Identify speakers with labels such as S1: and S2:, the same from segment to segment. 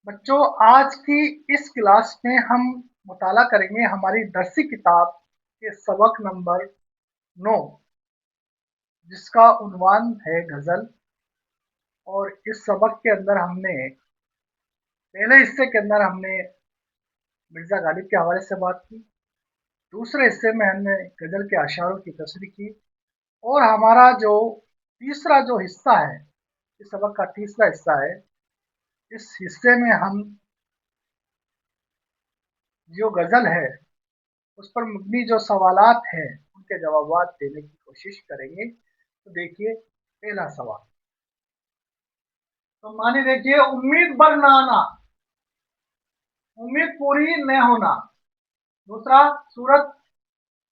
S1: बच्चों, आज की इस क्लास में हम मुताला करेंगे हमारी दरसी किताब के सबक नंबर 9, जिसका उन्वान है गज़ल। और इस सबक के अंदर हमने पहले हिस्से के अंदर हमने मिर्ज़ा गालिब के हवाले से बात की। दूसरे हिस्से में हमने गज़ल के अशारों की तशरीह की। और हमारा जो तीसरा जो हिस्सा है, इस सबक का तीसरा हिस्सा है, इस हिस्से में हम जो गज़ल है उस पर मबनी जो सवालात हैं उनके जवाबात देने की कोशिश करेंगे। तो देखिए, पहला सवाल, तो माने देखिए, उम्मीद बर ना आना, उम्मीद पूरी न होना। दूसरा, सूरत,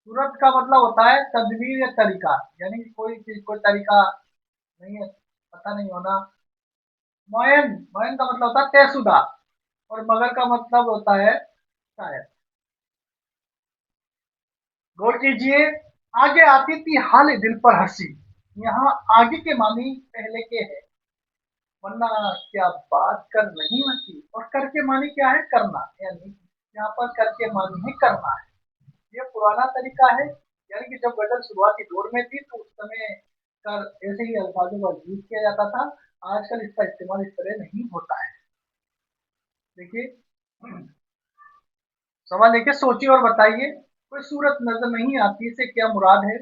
S1: सूरत का मतलब होता है तदबीर या तरीका, यानी कि कोई चीज कोई तरीका नहीं है, पता नहीं होना। मोयन, मोयन का मतलब होता है तयशुदा, और मगर का मतलब होता है शायद। गौर कीजिए, आगे आती थी हाल दिल पर हंसी। यहाँ आगे के मानी पहले के है, वरना क्या बात कर नहीं होती। और कर के मानी क्या है? करना, यानी यहाँ पर कर के मानी है करना है। ये पुराना तरीका है, यानी कि जब गजल शुरुआती दौर में थी तो उस समय कर ऐसे ही अल्फाजों का यूज किया जाता था। आजकल इसका इस्तेमाल इस तरह नहीं होता है। देखिए, सवाल देखिए, सोचिए और बताइए। कोई सूरत नजर नहीं आती से क्या मुराद है?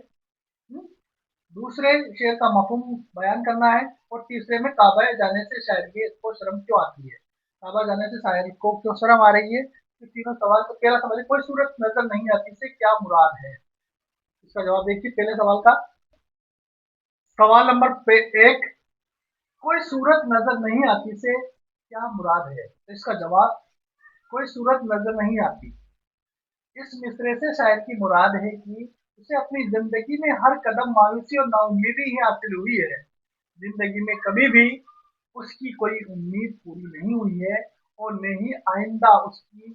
S1: दूसरे शेर का मफहूम बयान करना है। और तीसरे में काबा जाने से शायरी को शर्म क्यों आती है? काबा जाने से शायरी को क्यों शर्म आ रही है? तो तीनों सवाल, तो पहला सवाल है, कोई सूरत नजर नहीं आती से क्या मुराद है? इसका जवाब देखिए पहले सवाल का। सवाल नंबर एक, कोई सूरत नजर नहीं आती से क्या मुराद है? तो इसका जवाब, कोई सूरत नजर नहीं आती, इस मिसरे से शायर की मुराद है कि उसे अपनी जिंदगी में हर कदम मायूसी और नाउम्मीदी ही हासिल हुई है। जिंदगी में कभी भी उसकी कोई उम्मीद पूरी नहीं हुई है, और न ही आइंदा उसकी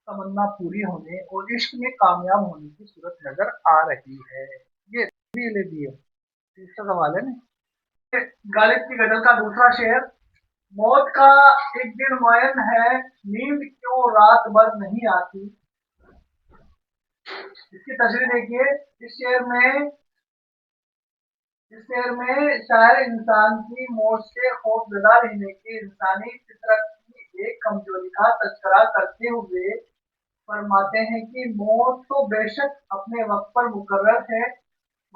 S1: तमन्ना पूरी होने और इश्क में कामयाब होने की सूरत नजर आ रही है। ये भी ले दिए। तीसरा सवाल है ना, गालिब की गजल का दूसरा शेर, मौत का एक दिन मुअय्यन है, नींद क्यों रात भर नहीं आती। इसकी तशरीह देखिए। इस शेर में शायर इंसान की मौत से खौफजदा रहने की इंसानी फितरत की एक कमजोरी का तज़किरा करते हुए फरमाते हैं कि मौत तो बेशक अपने वक्त पर मुकर्रर है,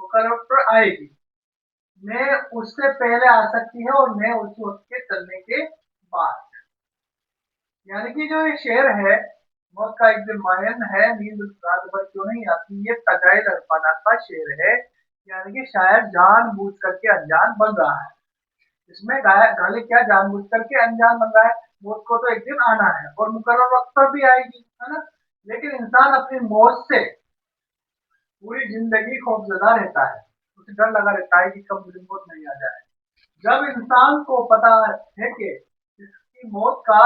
S1: मुकर्रर पर आएगी, न उससे पहले आ सकती है और न उस वक्त के चलने के बाद। यानी कि जो ये शेर है, मौत का एक दिन मुअय्यन है, नींद रात भर क्यों नहीं आती, ये तजाइल अल्फाना का शेर है। यानी कि शायर जानबूझ करके अनजान बन रहा है। इसमें गालिब क्या जानबूझ करके अनजान बन रहा है? मौत को तो एक दिन आना है और मुकर्रर वक्त पर भी आएगी, है ना। लेकिन इंसान अपनी मौत से पूरी जिंदगी खौफजदा रहता है, उसे डर लगा रहता है कि कब मुझे मौत नहीं आ जाए। जब इंसान को पता है कि इसकी मौत का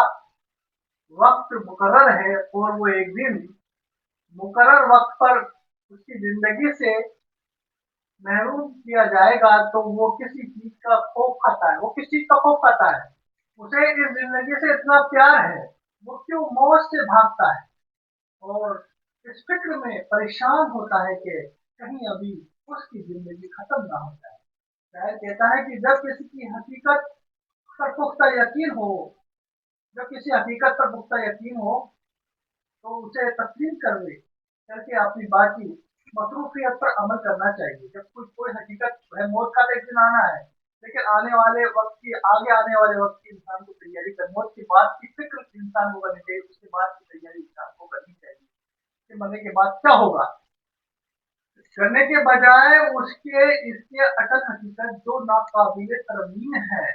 S1: वक्त मुकर्रर है और वो एक दिन मुकर्रर वक्त पर उसकी जिंदगी से महरूम किया जाएगा, तो वो किसी चीज का खौफ खाता है। वो किस चीज का खौफ खाता है? उसे इस जिंदगी से इतना प्यार है, वो क्यों मौत से भागता है और इस फिक्र में परेशान होता है कि कहीं अभी उसकी जिंदगी खत्म ना हो जाए। शायर कहता है कि जब किसी की हकीकत पर पुख्ता यकीन हो, जब किसी हकीकत पर पुख्ता यकीन हो, तो उसे तस्लीम कर ले करके अपनी बाकी मसरूफियत पर अमल करना चाहिए। जब कोई कोई हकीकत है, मौत का तो एक दिन आना है, लेकिन आगे आने वाले वक्त की इंसान को तैयारी कर, मौत के बाद की फिक्र इंसान को करनी चाहिए, उसके बाद की तैयारी इंसान को करनी चाहिए कि मरने के बाद क्या होगा। करने के बजाय उसके इसके अटल हकीकत जो नाकाबिले तरमीम है,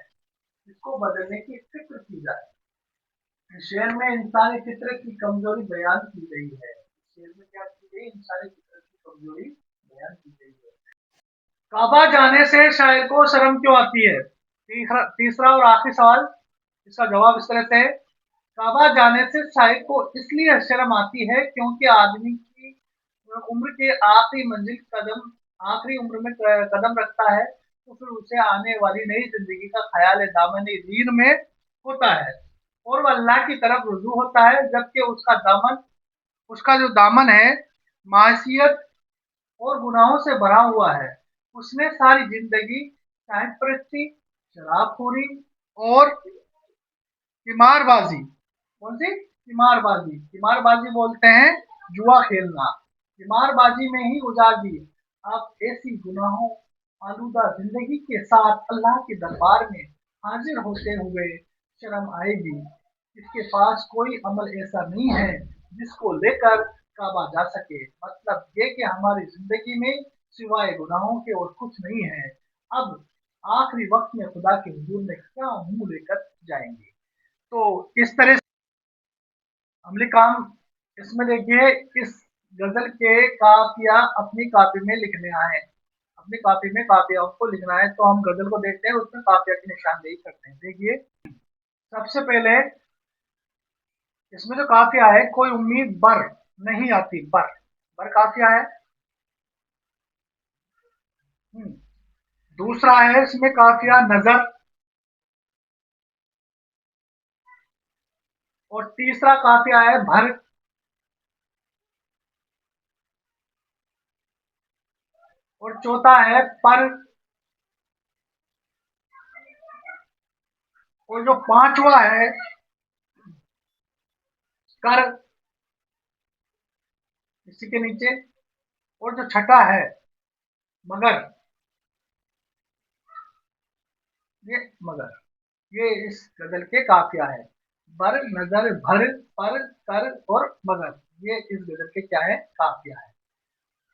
S1: इसको बदलने की फिक्र की जाए। शेर में इंसानी फितरत की कमजोरी बयान की गई है। शेर में क्या की गई? इंसानी फितरत की कमजोरी बयान की गई है। काबा जाने से शायर को शर्म क्यों आती है? तीसरा और आखिरी सवाल, इसका जवाब इस तरह से है, काबा जाने से शायर को इसलिए शर्म आती है क्योंकि आदमी की उम्र के आखिरी मंजिल कदम आखिरी उम्र में कदम रखता है, तो फिर उसे आने वाली नई जिंदगी का ख्याल दामन दीन में होता है। और वो अल्लाह की तरफ रुजू होता है, जबकि उसका जो दामन है मासियत और गुनाहों से भरा हुआ है। उसने सारी जिंदगी शायद परस्ती, शराबखोरी और किमारबाजी, कौन सी किमारबाजी, किमारबाजी बोलते हैं जुआ खेलना, किमारबाजी में ही गुजार दी। आप ऐसी गुनाहों आलूदा जिंदगी के साथ अल्लाह के दरबार में हाजिर होते हुए शर्म आएगी। इसके पास कोई अमल ऐसा नहीं है जिसको लेकर काबा जा सके। मतलब ये कि हमारी जिंदगी में सिवाय गुनाहों के और कुछ नहीं है। अब आखिरी वक्त में खुदा के हुजूर में क्या मुंह लेकर जाएंगे। तो इस तरह से अमली काम इसमें देखिए, इस गजल के काफिया अपनी कॉपी में लिखने आए, अपनी कॉपी में काफियाओं को लिखना है। तो हम गजल को देखते हैं, उसमें काफिया की निशानदेही करते हैं। देखिए, सबसे पहले इसमें जो काफिया है, कोई उम्मीद बर नहीं आती, बर, बर काफिया है। दूसरा है इसमें काफिया नजर, और तीसरा काफिया है भर, और चौथा है पर, और जो पांचवा है कर, इसी के नीचे, और जो छठा है मगर, ये मगर, ये इस गजल के काफिया है। बर, नजर, भर, पर, कर और मगर, ये इस गजल के क्या है, काफिया है।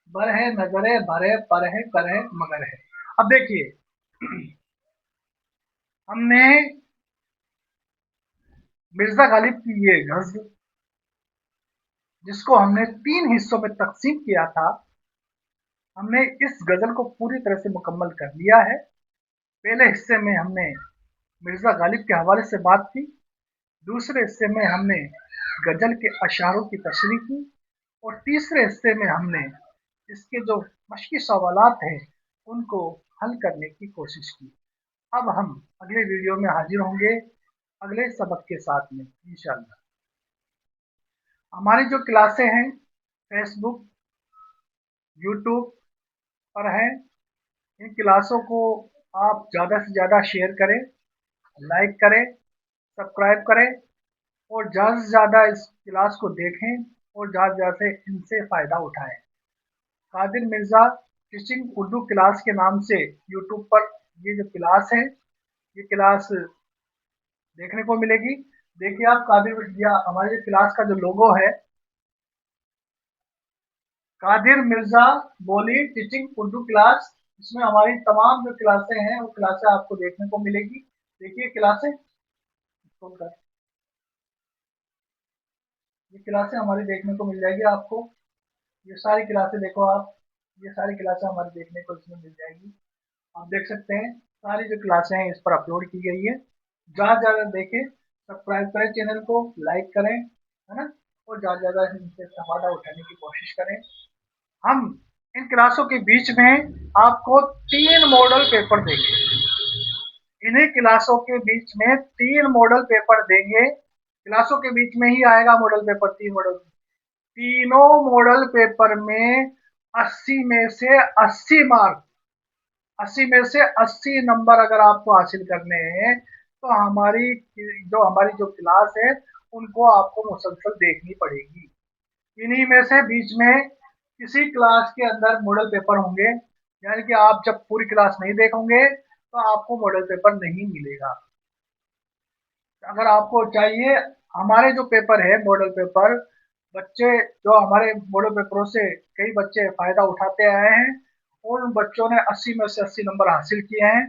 S1: बर है, नजर है, भर है, पर है, कर है, मगर है। अब देखिए, हमने मिर्जा गालिब की ये गजल, जिसको हमने 3 हिस्सों में तकसीम किया था, हमने इस गजल को पूरी तरह से मुकम्मल कर लिया है। पहले हिस्से में हमने मिर्जा गालिब के हवाले से बात की, दूसरे हिस्से में हमने गजल के अशारों की तशरीह की, और तीसरे हिस्से में हमने इसके जो मशकी सवालात हैं उनको हल करने की कोशिश की। अब हम अगले वीडियो में हाजिर होंगे अगले सबक के साथ में इंशाल्लाह। हमारी जो क्लासें हैं फेसबुक, यूट्यूब पर हैं। इन क्लासों को आप ज़्यादा से ज़्यादा शेयर करें, लाइक करें, सब्सक्राइब करें, और ज़्यादा से ज़्यादा इस क्लास को देखें और ज़्यादा से ज़्यादा इनसे फ़ायदा उठाएं। कादिर मिर्ज़ा टीचिंग उर्दू क्लास के नाम से यूट्यूब पर ये जो क्लास है, ये क्लास देखने को मिलेगी। देखिए आप, कादिर या हमारे क्लास का जो लोगो है, कादिर मिर्जा बोली टीचिंग उर्दू क्लास, इसमें हमारी तमाम जो क्लासें हैं वो क्लासें आपको देखने को मिलेगी। देखिए क्लासें, ये क्लासें हमारी देखने को मिल जाएगी आपको। ये सारी क्लासें देखो आप, ये सारी क्लासें हमारी देखने को इसमें मिल जाएगी। आप देख सकते हैं सारी जो क्लासें हैं इस पर अपलोड की गई है। ज़्यादा ज़्यादा देखें, सब्सक्राइब करें चैनल को, लाइक करें, है ना, और ज़्यादा ज़्यादा इनसे फायदा उठाने की कोशिश करें। हम इन क्लासों के बीच में आपको 3 मॉडल पेपर देंगे। इन्हीं क्लासों के बीच में 3 मॉडल पेपर देंगे। क्लासों के बीच में ही आएगा मॉडल पेपर, 3 मॉडल, तीनों मॉडल पेपर में 80 में से 80 मार्क, 80 में से 80 नंबर अगर आपको हासिल करने हैं तो हमारी जो क्लास है उनको आपको मुसलसल देखनी पड़ेगी। इन्हीं में से बीच में किसी क्लास के अंदर मॉडल पेपर होंगे, यानी कि आप जब पूरी क्लास नहीं देखोगे तो आपको मॉडल पेपर नहीं मिलेगा। अगर आपको चाहिए, हमारे जो पेपर है मॉडल पेपर, बच्चे जो हमारे मॉडल पेपरों से कई बच्चे फायदा उठाते आए हैं, उन बच्चों ने 80 में से 80 नंबर हासिल किए हैं।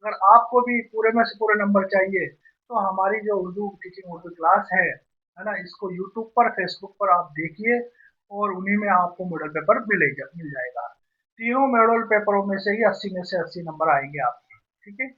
S1: अगर आपको भी पूरे में से पूरे नंबर चाहिए तो हमारी जो उर्दू टीचिंग उर्दू क्लास है ना, इसको यूट्यूब पर, फेसबुक पर आप देखिए, और उन्हीं में आपको मॉडल पेपर मिल जाएगा। तीनों मॉडल पेपरों में से ही 80 में से 80 नंबर आएंगे आपके, ठीक है।